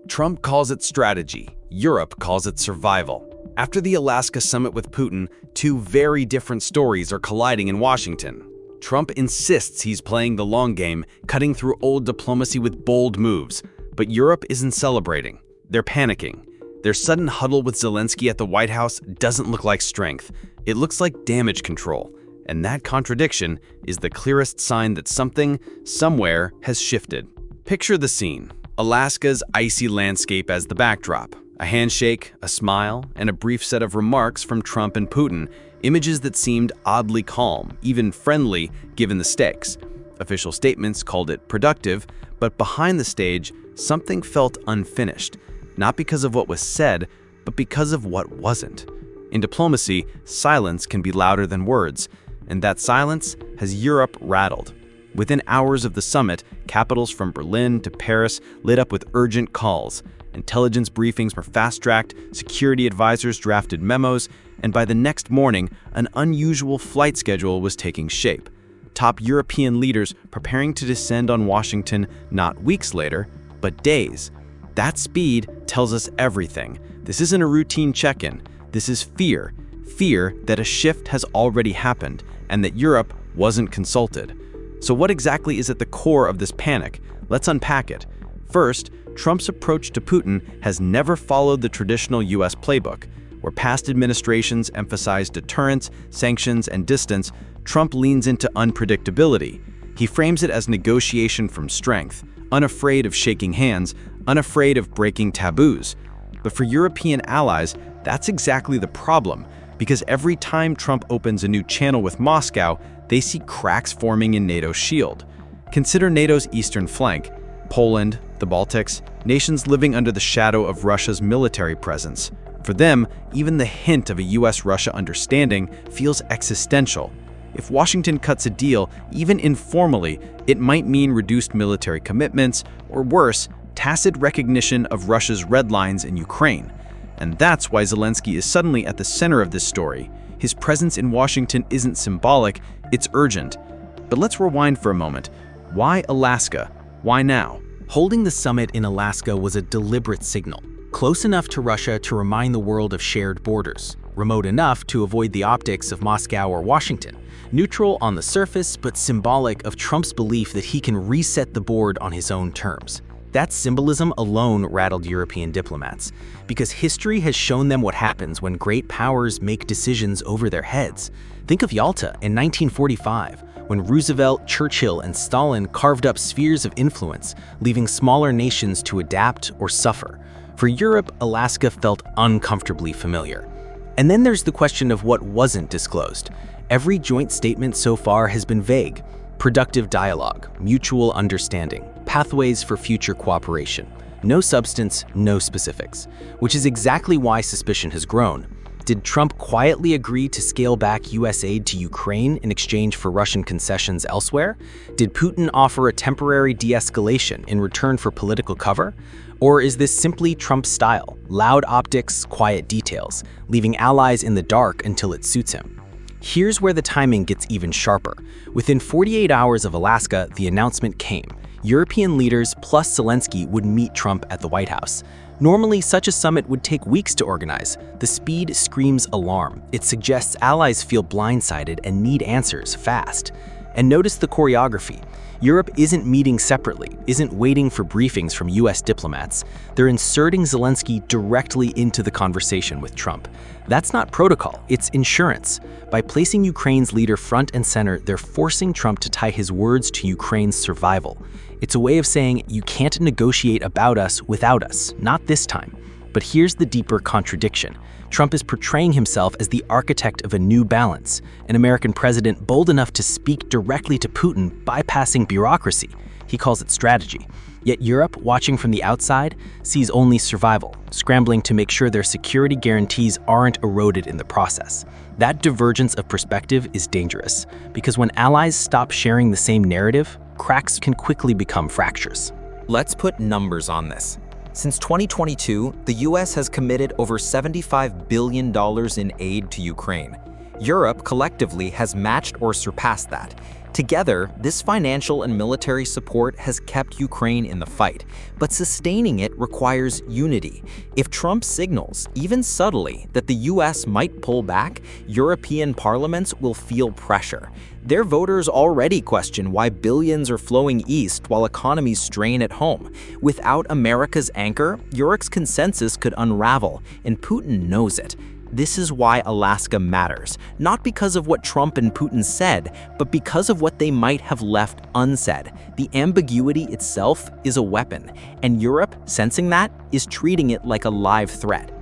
Trump calls it strategy. Europe calls it survival. After the Alaska summit with Putin, two very different stories are colliding in Washington. Trump insists he's playing the long game, cutting through old diplomacy with bold moves. But Europe isn't celebrating. They're panicking. Their sudden huddle with Zelensky at the White House doesn't look like strength. It looks like damage control. And that contradiction is the clearest sign that something, somewhere, has shifted. Picture the scene. Alaska's icy landscape as the backdrop. A handshake, a smile, and a brief set of remarks from Trump and Putin, images that seemed oddly calm, even friendly, given the stakes. Official statements called it productive, but behind the stage, something felt unfinished, not because of what was said, but because of what wasn't. In diplomacy, silence can be louder than words, and that silence has Europe rattled. Within hours of the summit, capitals from Berlin to Paris lit up with urgent calls. Intelligence briefings were fast-tracked, security advisors drafted memos, and by the next morning, an unusual flight schedule was taking shape. Top European leaders preparing to descend on Washington not weeks later, but days. That speed tells us everything. This isn't a routine check-in. This is fear. Fear that a shift has already happened and that Europe wasn't consulted. So what exactly is at the core of this panic? Let's unpack it. First, Trump's approach to Putin has never followed the traditional US playbook. Where past administrations emphasized deterrence, sanctions, and distance, Trump leans into unpredictability. He frames it as negotiation from strength, unafraid of shaking hands, unafraid of breaking taboos. But for European allies, that's exactly the problem, because every time Trump opens a new channel with Moscow, they see cracks forming in NATO's shield. Consider NATO's eastern flank. Poland, the Baltics, nations living under the shadow of Russia's military presence. For them, even the hint of a US-Russia understanding feels existential. If Washington cuts a deal, even informally, it might mean reduced military commitments, or worse, tacit recognition of Russia's red lines in Ukraine. And that's why Zelensky is suddenly at the center of this story. His presence in Washington isn't symbolic, it's urgent. But let's rewind for a moment. Why Alaska? Why now? Holding the summit in Alaska was a deliberate signal, close enough to Russia to remind the world of shared borders, remote enough to avoid the optics of Moscow or Washington, neutral on the surface but symbolic of Trump's belief that he can reset the board on his own terms. That symbolism alone rattled European diplomats, because history has shown them what happens when great powers make decisions over their heads. Think of Yalta in 1945, when Roosevelt, Churchill, and Stalin carved up spheres of influence, leaving smaller nations to adapt or suffer. For Europe, Alaska felt uncomfortably familiar. And then there's the question of what wasn't disclosed. Every joint statement so far has been vague. Productive dialogue, mutual understanding, pathways for future cooperation. No substance, no specifics, which is exactly why suspicion has grown. Did Trump quietly agree to scale back US aid to Ukraine in exchange for Russian concessions elsewhere? Did Putin offer a temporary de-escalation in return for political cover? Or is this simply Trump's style, loud optics, quiet details, leaving allies in the dark until it suits him? Here's where the timing gets even sharper. Within 48 hours of Alaska, the announcement came. European leaders plus Zelensky would meet Trump at the White House. Normally, such a summit would take weeks to organize. The speed screams alarm. It suggests allies feel blindsided and need answers fast. And notice the choreography. Europe isn't meeting separately, isn't waiting for briefings from US diplomats. They're inserting Zelensky directly into the conversation with Trump. That's not protocol, it's insurance. By placing Ukraine's leader front and center, they're forcing Trump to tie his words to Ukraine's survival. It's a way of saying, you can't negotiate about us without us, not this time. But here's the deeper contradiction. Trump is portraying himself as the architect of a new balance, an American president bold enough to speak directly to Putin, bypassing bureaucracy. He calls it strategy. Yet Europe, watching from the outside, sees only survival, scrambling to make sure their security guarantees aren't eroded in the process. That divergence of perspective is dangerous, because when allies stop sharing the same narrative, cracks can quickly become fractures. Let's put numbers on this. Since 2022, the US has committed over $75 billion in aid to Ukraine. Europe collectively has matched or surpassed that. Together, this financial and military support has kept Ukraine in the fight, but sustaining it requires unity. If Trump signals, even subtly, that the US might pull back, European parliaments will feel pressure. Their voters already question why billions are flowing east while economies strain at home. Without America's anchor, Europe's consensus could unravel, and Putin knows it. This is why Alaska matters, not because of what Trump and Putin said, but because of what they might have left unsaid. The ambiguity itself is a weapon, and Europe, sensing that, is treating it like a live threat.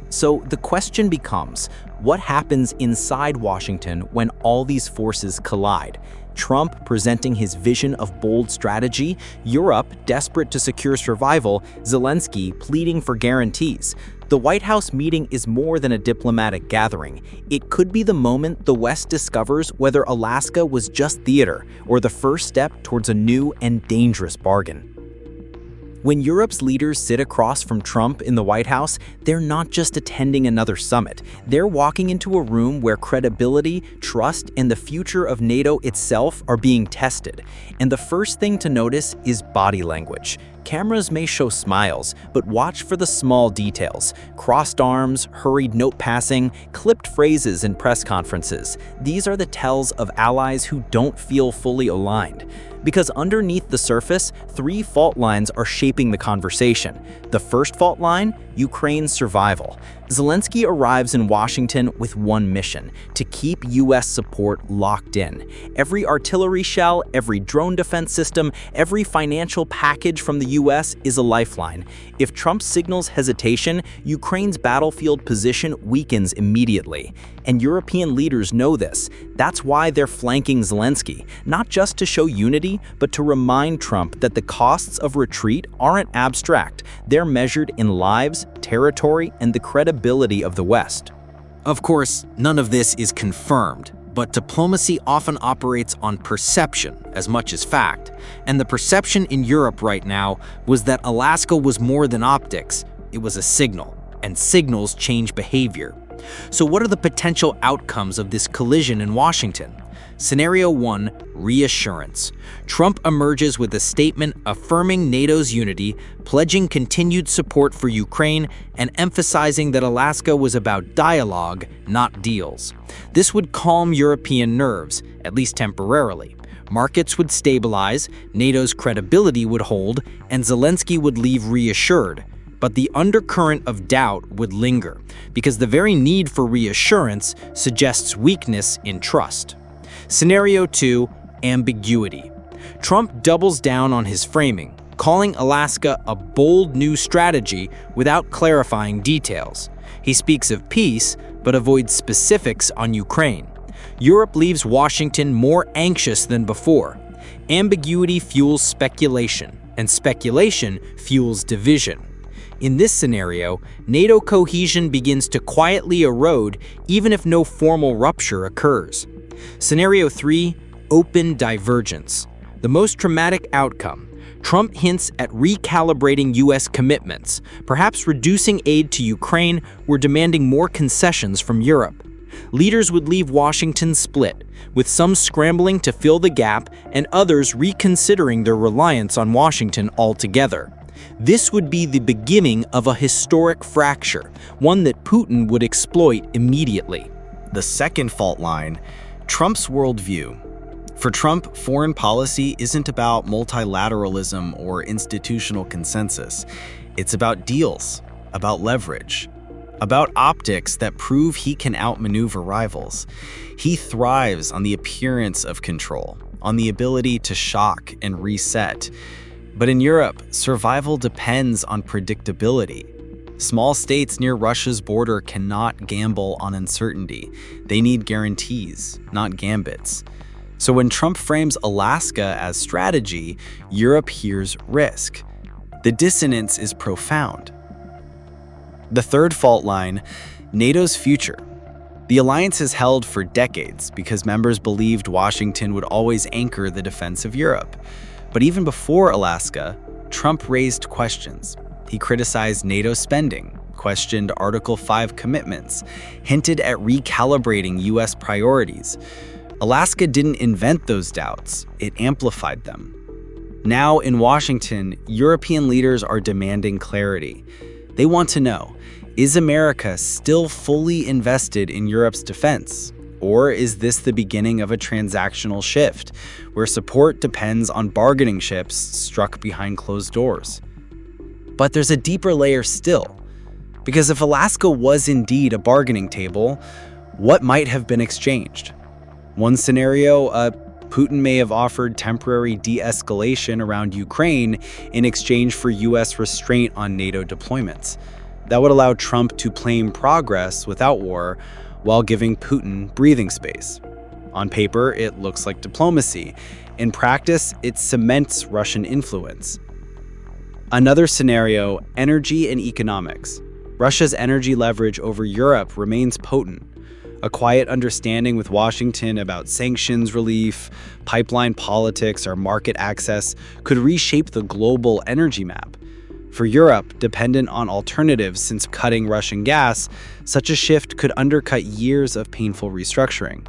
So the question becomes, what happens inside Washington when all these forces collide? Trump presenting his vision of bold strategy, Europe desperate to secure survival, Zelensky pleading for guarantees. The White House meeting is more than a diplomatic gathering. It could be the moment the West discovers whether Alaska was just theater or the first step towards a new and dangerous bargain. When Europe's leaders sit across from Trump in the White House, they're not just attending another summit. They're walking into a room where credibility, trust, and the future of NATO itself are being tested. And the first thing to notice is body language. Cameras may show smiles, but watch for the small details. Crossed arms, hurried note passing, clipped phrases in press conferences. These are the tells of allies who don't feel fully aligned. Because underneath the surface, three fault lines are shaping the conversation. The first fault line, Ukraine's survival. Zelensky arrives in Washington with one mission: to keep US support locked in. Every artillery shell, every drone defense system, every financial package from the US is a lifeline. If Trump signals hesitation, Ukraine's battlefield position weakens immediately. And European leaders know this. That's why they're flanking Zelensky, not just to show unity, but to remind Trump that the costs of retreat aren't abstract. They're measured in lives, territory, and the credibility of the West. Of course, none of this is confirmed, but diplomacy often operates on perception as much as fact. And the perception in Europe right now was that Alaska was more than optics, it was a signal, and signals change behavior. So what are the potential outcomes of this collision in Washington? Scenario 1, reassurance. Trump emerges with a statement affirming NATO's unity, pledging continued support for Ukraine, and emphasizing that Alaska was about dialogue, not deals. This would calm European nerves, at least temporarily. Markets would stabilize, NATO's credibility would hold, and Zelensky would leave reassured. But the undercurrent of doubt would linger, because the very need for reassurance suggests weakness in trust. Scenario 2, ambiguity. Trump doubles down on his framing, calling Alaska a bold new strategy without clarifying details. He speaks of peace, but avoids specifics on Ukraine. Europe leaves Washington more anxious than before. Ambiguity fuels speculation, and speculation fuels division. In this scenario, NATO cohesion begins to quietly erode even if no formal rupture occurs. Scenario 3, open divergence. The most traumatic outcome. Trump hints at recalibrating US commitments, perhaps reducing aid to Ukraine or demanding more concessions from Europe. Leaders would leave Washington split, with some scrambling to fill the gap and others reconsidering their reliance on Washington altogether. This would be the beginning of a historic fracture, one that Putin would exploit immediately. The second fault line, Trump's worldview. For Trump, foreign policy isn't about multilateralism or institutional consensus. It's about deals, about leverage, about optics that prove he can outmaneuver rivals. He thrives on the appearance of control, on the ability to shock and reset. But in Europe, survival depends on predictability. Small states near Russia's border cannot gamble on uncertainty. They need guarantees, not gambits. So when Trump frames Alaska as strategy, Europe hears risk. The dissonance is profound. The third fault line, NATO's future. The alliance has held for decades because members believed Washington would always anchor the defense of Europe. But even before Alaska, Trump raised questions. He criticized NATO spending, questioned Article 5 commitments, hinted at recalibrating US priorities. Alaska didn't invent those doubts, it amplified them. Now in Washington, European leaders are demanding clarity. They want to know, is America still fully invested in Europe's defense? Or is this the beginning of a transactional shift, where support depends on bargaining chips struck behind closed doors? But there's a deeper layer still. Because if Alaska was indeed a bargaining table, what might have been exchanged? One scenario, Putin may have offered temporary de-escalation around Ukraine in exchange for US restraint on NATO deployments. That would allow Trump to claim progress without war while giving Putin breathing space. On paper, it looks like diplomacy. In practice, it cements Russian influence. Another scenario, energy and economics. Russia's energy leverage over Europe remains potent. A quiet understanding with Washington about sanctions relief, pipeline politics, or market access could reshape the global energy map. For Europe, dependent on alternatives since cutting Russian gas, such a shift could undercut years of painful restructuring.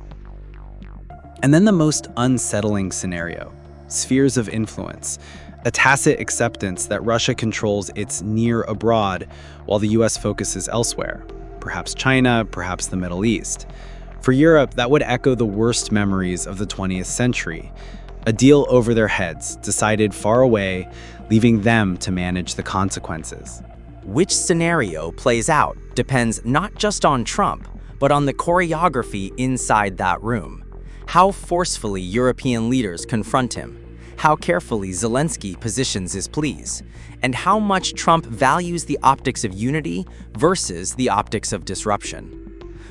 And then the most unsettling scenario, spheres of influence. A tacit acceptance that Russia controls its near abroad while the US focuses elsewhere. Perhaps China, perhaps the Middle East. For Europe, that would echo the worst memories of the 20th century. A deal over their heads, decided far away, leaving them to manage the consequences. Which scenario plays out depends not just on Trump, but on the choreography inside that room. How forcefully European leaders confront him, how carefully Zelensky positions his pleas, and how much Trump values the optics of unity versus the optics of disruption.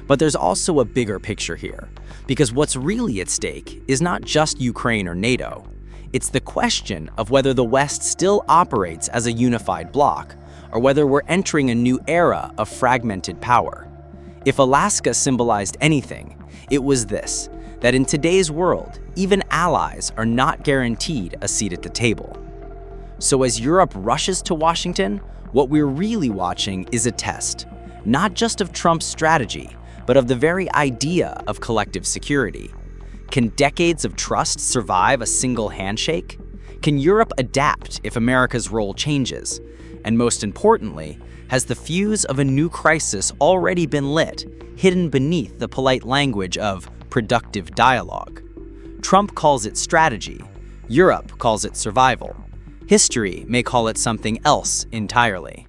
But there's also a bigger picture here, because what's really at stake is not just Ukraine or NATO. It's the question of whether the West still operates as a unified bloc, or whether we're entering a new era of fragmented power. If Alaska symbolized anything, it was this, that in today's world, even allies are not guaranteed a seat at the table. So as Europe rushes to Washington, what we're really watching is a test, not just of Trump's strategy, but of the very idea of collective security. Can decades of trust survive a single handshake? Can Europe adapt if America's role changes? And most importantly, has the fuse of a new crisis already been lit, hidden beneath the polite language of productive dialogue? Trump calls it strategy. Europe calls it survival. History may call it something else entirely.